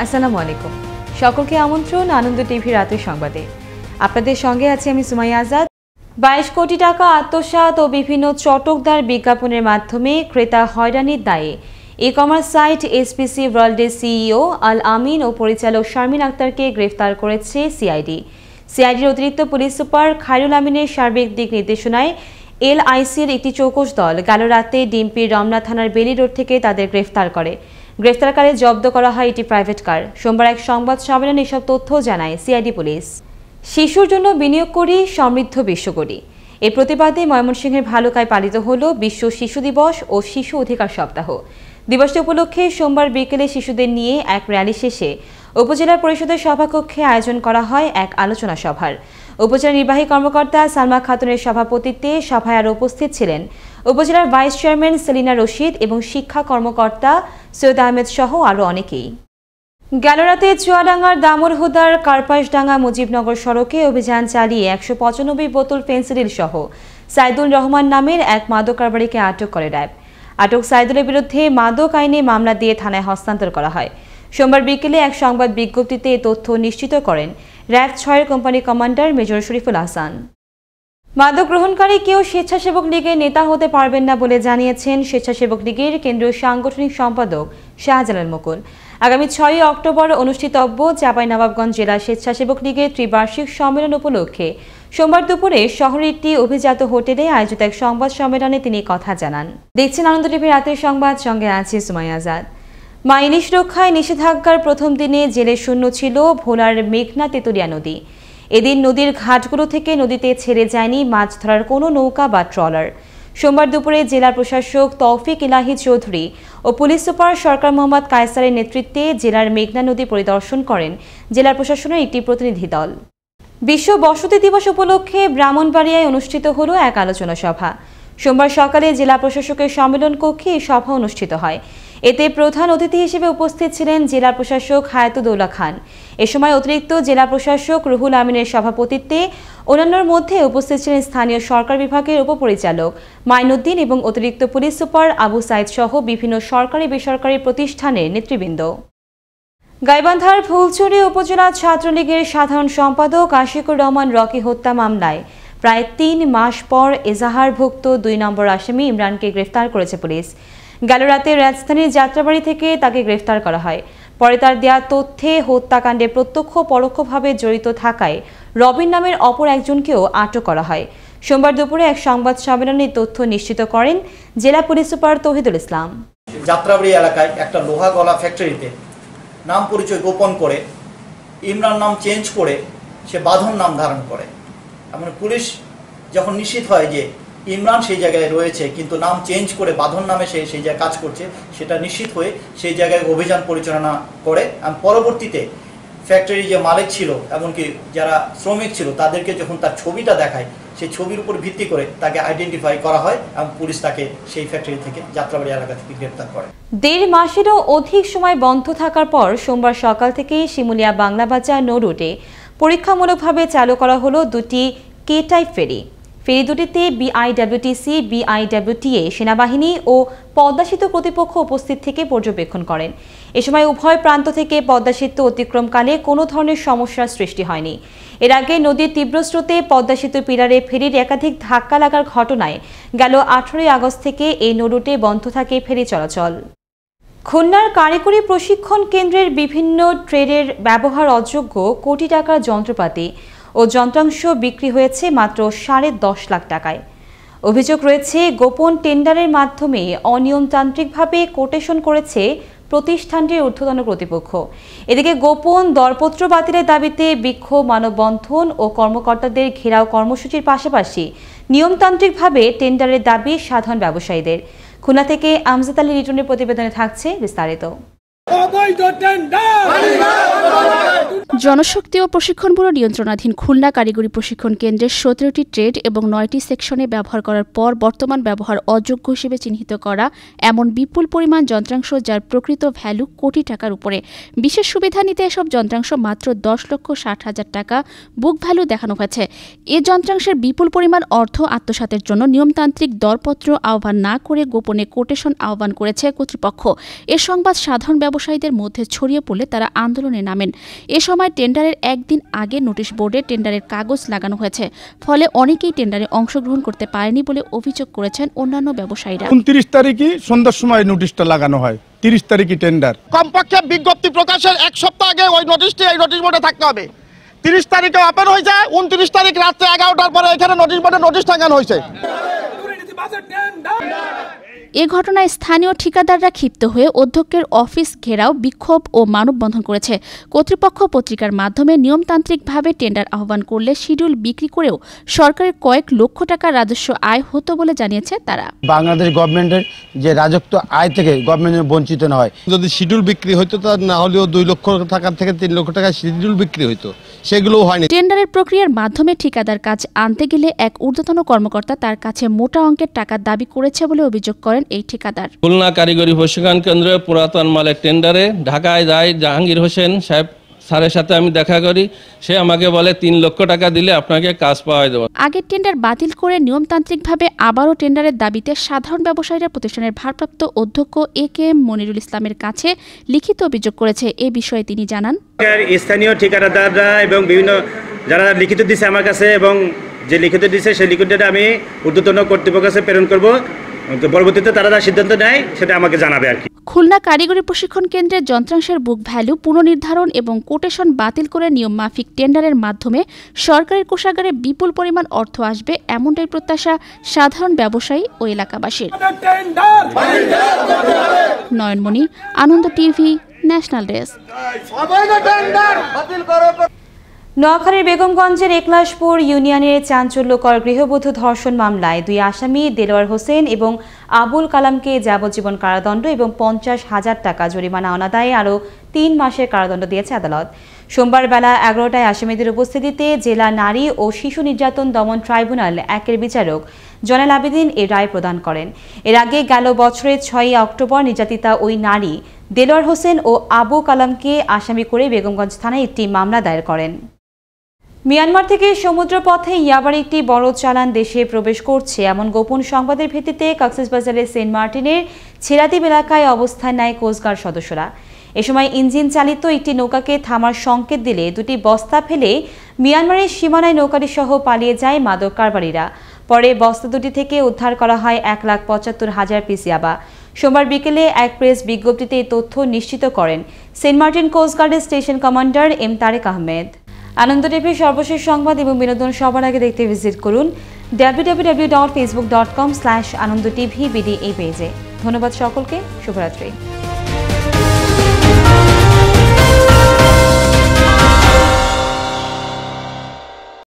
আসসালামু আলাইকুম। সকলকে আমন্ত্রণ আনন্দ টিভি রাতের সংবাদে। আপনাদের সঙ্গে আছি আমি সুমাইয়া আজাদ। 22 কোটি টাকা আত্মসাৎ ও বিভিন্ন চটকদার বিজ্ঞাপনের মাধ্যমে ক্রেতা হয়রানির দায়ে ই-কমার্স সাইট এসপিসি ওয়ার্ল্ডের সিইও আল আমিন ও পরিচালক শারমিন আক্তারকে গ্রেফতার করেছে সিআইডি। সিআইডির অতিরিক্ত পুলিশ সুপার খায়রুল আমিনের সার্বিক দিক নির্দেশনায় এলআইসির একটি চৌকস দল গেল রাতে ডিম্পির রমনা থানার বেলি রোড থেকে তাদের গ্রেফতার করে। গ্রেফতারকালে জব্দ করা হয় একটি প্রাইভেট কার। সোমবার এক সংবাদ সম্মেলনে এসব তথ্য জানায় সিআইডি পুলিশ। শিশুর জন্য বিনিয়োগ করি, সমৃদ্ধ বিশ্ব গড়ি। এর প্রতিবাদে ময়মনসিংহের ভালুকায় পালিত হল বিশ্ব শিশু দিবস ও শিশু অধিকার সপ্তাহ। দিবসটি উপলক্ষে সোমবার বিকেলে শিশুদের নিয়ে এক র্যালি শেষে উপজেলা পরিষদের সভাকক্ষে আয়োজন করা হয় এক আলোচনা সভার। উপজেলা নির্বাহী কর্মকর্তা সালমা খাতুনের সভাপতিত্বে সভায় আরও উপস্থিত ছিলেন উপজেলার ভাইস চেয়ারম্যান সেলিনা রশিদ এবং শিক্ষা কর্মকর্তা সৈয়দ আহমেদ সহ আরও অনেকেই। গেল রাতে চুয়াডাঙ্গার দামোরহুদার কার্পাসডাঙ্গা মুজিবনগর সড়কে অভিযান চালিয়ে 195 বোতল ফেন্সিডিল সহ সাইদুল রহমান নামের এক মাদক কারবারিকে আটক করে র্যাব। আটক সাইদুলের বিরুদ্ধে মাদক আইনে মামলা দিয়ে থানায় হস্তান্তর করা হয়। সোমবার বিকেলে এক সংবাদ বিজ্ঞপ্তিতে এ তথ্য নিশ্চিত করেন র্যাব 6-এর company commander major Shariful Hasan. মাদক গ্রহণকারী কেউ স্বেচ্ছাসেবক লীগের নেতা হতে পারবেন না বলে জানিয়েছেন স্বেচ্ছাসেবক লীগের কেন্দ্রীয় সাংগঠনিক সম্পাদক শাহজালাল মুকুল। আগামী 6 অক্টোবর অনুষ্ঠিতব্য চাঁপাইনবাবগঞ্জ জেলা স্বেচ্ছাসেবক লীগের ত্রিবার্ষিক সম্মেলন উপলক্ষে সোমবার দুপুরে শহরের একটি অভিজাত হোটেলে আয়োজিত এক সংবাদ সম্মেলনে তিনি কথা জানান। দেখছেন আনন্দ টিভি রাতের সংবাদ, সঙ্গে আছে সুমাইয়া আজাদ। মা ইলিশ রক্ষায় নিষেধাজ্ঞার প্রথম দিনে জেলে শূন্য ছিল ভোলার মেঘনা তেতুলিয়া নদী। এদিন নদীর ঘাটগুলো থেকে নদীতে ছেড়ে যায়নি মাছ ধরার কোনো নৌকা বা ট্রলার। সোমবার দুপুরে জেলা প্রশাসক তৌফিক ইলাহি চৌধুরী ও পুলিশ সুপার সরকার মোহাম্মদ কায়সারের নেতৃত্বে জেলার মেঘনা নদী পরিদর্শন করেন জেলা প্রশাসনের একটি প্রতিনিধি দল। বিশ্ব বসতি দিবস উপলক্ষে ব্রাহ্মণবাড়িয়ায় অনুষ্ঠিত হল এক আলোচনা সভা। সোমবার সকালে জেলা প্রশাসকের সম্মেলন কক্ষে এই সভা অনুষ্ঠিত হয়। এতে প্রধান অতিথি হিসেবে উপস্থিত ছিলেন জেলা প্রশাসক হায়াতুদ্দৌলা খান। এ সময় অতিরিক্ত জেলা প্রশাসক রুহুল আমিনের সভাপতিত্বে অন্যান্যর মধ্যে উপস্থিত ছিলেন স্থানীয় সরকার বিভাগের উপপরিচালক মাইনুদ্দিন এবং অতিরিক্ত পুলিশ সুপার আবু সাইদ সহ বিভিন্ন সরকারি বেসরকারি প্রতিষ্ঠানের নেতৃবৃন্দ। গাইবান্ধার ফুলছড়ি উপজেলা ছাত্রলীগের সাধারণ সম্পাদক আশিকুর রহমান রকি হত্যা মামলায় প্রায় 3 মাস পর এজাহারভুক্ত 2 নম্বর আসামি ইমরানকে গ্রেফতার করেছে পুলিশ। গেল রাতে রাজধানীর যাত্রাবাড়ি থেকে তাকে গ্রেফতার করা হয়। পরে তার দেয়া তথ্যে হত্যাকাণ্ডে প্রত্যক্ষ পরোক্ষভাবে জড়িত থাকায় রবিন নামের অপর একজনকেও আটক করা হয়। সোমবার দুপুরে এক সংবাদ সম্মেলনে তথ্য নিশ্চিত করেন জেলা পুলিশ সুপার তৌহিদুল ইসলাম। যাত্রাবাড়ি এলাকায় একটা লোহা গলা ফ্যাক্টরিতে নাম পরিচয় গোপন করে ইমরান নাম চেঞ্জ করে সে বাঁধন নাম ধারণ করে। মানে পুলিশ যখন নিশ্চিত হয় যে ইমরান সেই জায়গায় রয়েছে কিন্তু নাম চেঞ্জ করে বাঁধন নামে সে সেই জায়গায় কাজ করছে, সেটা নিশ্চিত হয়ে সেই জায়গায় অভিযান পরিচালনা করে। আর পরবর্তীতে ফ্যাক্টরি যে মালিক ছিল এমনকি যারা শ্রমিক ছিল তাদেরকে যখন তার ছবিটা দেখায় সেই ছবির উপর ভিত্তি করে তাকে আইডেন্টিফাই করা হয় এবং পুলিশ তাকে সেই ফ্যাক্টরি থেকে যাত্রাবাড়ি এলাকা থেকে গ্রেফতার করে। 1.5 মাসেরও অধিক সময় বন্ধ থাকার পর সোমবার সকাল থেকেই শিমুলিয়া বাংলাবাজার নৌ রুটে পরীক্ষামূলকভাবে চালু করা হলো 2টি কে টাইপ ফেরি। ফেরি দুটিতে বিআইডব্লিউটিসি, বিআইডব্লিউটিএ, সেনাবাহিনী ও পদ্মা সেতু কর্তৃপক্ষ উপস্থিত থেকে পর্যবেক্ষণ করেন। এ সময় উভয় প্রান্ত থেকে পদ্মা সেতু অতিক্রমকালে কোনো ধরনের সমস্যার সৃষ্টি হয়নি। এর আগে নদীর তীব্র স্রোতে পদ্মা সেতু পিলারে ফেরির একাধিক ধাক্কা লাগার ঘটনায় গেল 18 আগস্ট থেকে এই নৌ রুটে বন্ধ থাকে ফেরি চলাচল। খুলনার কারিগরি প্রশিক্ষণ কেন্দ্রের বিভিন্ন ট্রেডের ব্যবহার অযোগ্য কোটি টাকার যন্ত্রপাতি ও যন্ত্রাংশ বিক্রি হয়েছে মাত্র 10.5 লাখ টাকায়। অভিযোগ রয়েছে গোপন টেন্ডারের মাধ্যমে অনিয়মতান্ত্রিকভাবে কোটেশন করেছে প্রতিষ্ঠানটির ঊর্ধ্বতন কর্তৃপক্ষ। এদিকে গোপন দরপত্র বাতিলের দাবিতে বিক্ষোভ, মানববন্ধন ও কর্মকর্তাদের ঘেরাও কর্মসূচির পাশাপাশি নিয়মতান্ত্রিকভাবে টেন্ডারের দাবি সাধারণ ব্যবসায়ীদের। খুলনা থেকে আমজাদ আলী লিটনের প্রতিবেদনে থাকছে বিস্তারিত। জনশক্তি ও প্রশিক্ষণ ব্যুরো নিয়ন্ত্রণাধীন খুলনা কারিগরি প্রশিক্ষণ কেন্দ্রের 17টি ট্রেড এবং 9টি সেকশনে ব্যবহার করার পর বর্তমান ব্যবহার অযোগ্য হিসেবে চিহ্নিত করা এমন বিপুল পরিমাণ যন্ত্রাংশ যার প্রকৃত ভ্যালু কোটি টাকার উপরে। বিশেষ সুবিধা নিতে এসব যন্ত্রাংশ মাত্র 10,60,000 টাকা বুক ভ্যালু দেখানো হয়েছে। এ যন্ত্রাংশের বিপুল পরিমাণ অর্থ আত্মসাতের জন্য নিয়মতান্ত্রিক দরপত্র আহ্বান না করে গোপনে কোটেশন আহ্বান করেছে কর্তৃপক্ষ। এ সংবাদ সাধারণ ব্যবসায়ী ব্যবসায়ীদের মধ্যে ছড়িয়ে পড়লে তারা আন্দোলনে নামেন। এ সময় টেন্ডারের একদিন আগে নোটিশ বোর্ডে টেন্ডারের কাগজ লাগানো হয়েছে, ফলে অনেকেই টেন্ডারে অংশগ্রহণ করতে পারেনি বলে অভিযোগ করেছেন অন্যান্য ব্যবসায়ীরা। 29 তারিখই সন্ধ্যার সময় নোটিশটা লাগানো হয়, 30 তারিখই টেন্ডার। কমপক্ষে বিজ্ঞপ্তি প্রকাশের এক সপ্তাহ আগে ওই নোটিশটি এই নোটিশ বোর্ডে থাকতে হবে। 30 তারিখে ওপেন হয়েছে, 29 তারিখ রাত্রে 11টার পরে এখানে নোটিশ বোর্ডে নোটিশ টাঙানো হয়েছে। এ ঘটনায় স্থানীয় ঠিকাদাররা ক্ষিপ্ত হয়ে অধ্যক্ষের অফিস ঘেরাও, বিক্ষোভ ও মানববন্ধন করেছে। কর্তৃপক্ষ পত্রিকার মাধ্যমে নিয়মতান্ত্রিকভাবে টেন্ডার আহ্বান করলে শিডিউল বিক্রি করেও সরকারের কয়েক লক্ষ টাকা রাজস্ব আয় হতো বলে জানিয়েছে তারা। বাংলাদেশ গভর্নমেন্টের যে রাজস্ব আয় থেকে গভর্নমেন্ট বঞ্চিত না হয়। যদি শিডিউল বিক্রি হতো তা না হলেও 2 লক্ষ টাকা থেকে 3 লক্ষ টাকা শিডিউল বিক্রি হতো, সেগুলোও হয়নি। টেন্ডারের প্রক্রিয়ার মাধ্যমে ঠিকাদার কাজ আনতে গেলে এক ঊর্ধ্বতন কর্মকর্তা তার কাছে মোটা অঙ্কের টাকা দাবি করেছে বলে অভিযোগ করেন এই ঠিকাদার। খুলনা কারিগরি প্রশিক্ষণ কেন্দ্রে পুরাতন মালের টেন্ডারে ঢাকায় যায় জাহাঙ্গীর হোসেন সাহেব স্যারের সাথে আমি দেখা করি। সে আমাকে বলে 3 লক্ষ টাকা দিলে আপনাকে কাজ পাওয়া যাবে। আগের টেন্ডার বাতিল করে নিয়মতান্ত্রিকভাবে আবারও টেন্ডারের দাবিতে সাধারণ ব্যবসায়ীরা প্রতিষ্ঠানের ভারপ্রাপ্ত অধ্যক্ষ এ.কে.এম. মনিরুল ইসলামের কাছে লিখিত অভিযোগ করেছে। এ বিষয়ে তিনি জানান, স্থানীয় ঠিকাদাররা এবং বিভিন্ন যারা লিখিত দিছে আমার কাছে, এবং যে লিখিত দিছে সেই লিখিতটা আমি ঊর্ধ্বতন কর্তৃপক্ষের কাছে প্রেরণ করব। পরবর্তীতে তারা যা সিদ্ধান্ত নেয় সেটা আমাকে জানাবে আর কি। খুলনা কারিগরি প্রশিক্ষণ কেন্দ্রের যন্ত্রাংশের বুক ভ্যালু পুনর্নির্ধারণ এবং কোটেশন বাতিল করে নিয়ম মাফিক টেন্ডারের মাধ্যমে সরকারের কোষাগারে বিপুল পরিমাণ অর্থ আসবে, এমনটাই প্রত্যাশা সাধারণ ব্যবসায়ী ও এলাকাবাসীর। নয়নমণি, আনন্দ টিভি, ন্যাশনাল ডেস্ক। নোয়াখালীর বেগমগঞ্জের একলাশপুর ইউনিয়নের চাঞ্চল্যকর গৃহবধূ ধর্ষণ মামলায় 2 আসামি দেলোয়ার হোসেন এবং আবুল কালামকে যাবজ্জীবন কারাদণ্ড এবং 50,000 টাকা জরিমানা অনাদায়ে আরও 3 মাসের কারাদণ্ড দিয়েছে আদালত। সোমবার বেলা 11টায় আসামিদের উপস্থিতিতে জেলা নারী ও শিশু নির্যাতন দমন ট্রাইব্যুনাল 1-এর বিচারক জয়নাল আবেদিন এ রায় প্রদান করেন। এর আগে গেল বছরের 6 অক্টোবর নির্যাতিতা ওই নারী দেলোয়ার হোসেন ও আবু কালামকে আসামি করে বেগমগঞ্জ থানায় একটি মামলা দায়ের করেন। মিয়ানমার থেকে সমুদ্রপথে ইয়াবার একটি বড় চালান দেশে প্রবেশ করছে এমন গোপন সংবাদের ভিত্তিতে কক্সবাজারের সেন্ট মার্টিনের ছেড়াদ্বীপ এলাকায় অবস্থান নেয় কোস্টগার্ড সদস্যরা। এ সময় ইঞ্জিন চালিত একটি নৌকাকে থামার সংকেত দিলে 2টি বস্তা ফেলে মিয়ানমারের সীমানায় নৌকাটি সহ পালিয়ে যায় মাদক কারবারিরা। পরে বস্তা দুটি থেকে উদ্ধার করা হয় 1,75,000 পিস ইয়াবা। সোমবার বিকেলে এক প্রেস বিজ্ঞপ্তিতে এই তথ্য নিশ্চিত করেন সেন্ট মার্টিন কোস্টগার্ডের station commander M Tarek Ahmed. Ananda টিভির সর্বশেষ সংবাদ এবং বিনোদন সবার আগে দেখতে ভিজিট করুন www.facebook.com/anandotv BD এই পেজে। ধন্যবাদ সকলকে, শুভরাত্রি।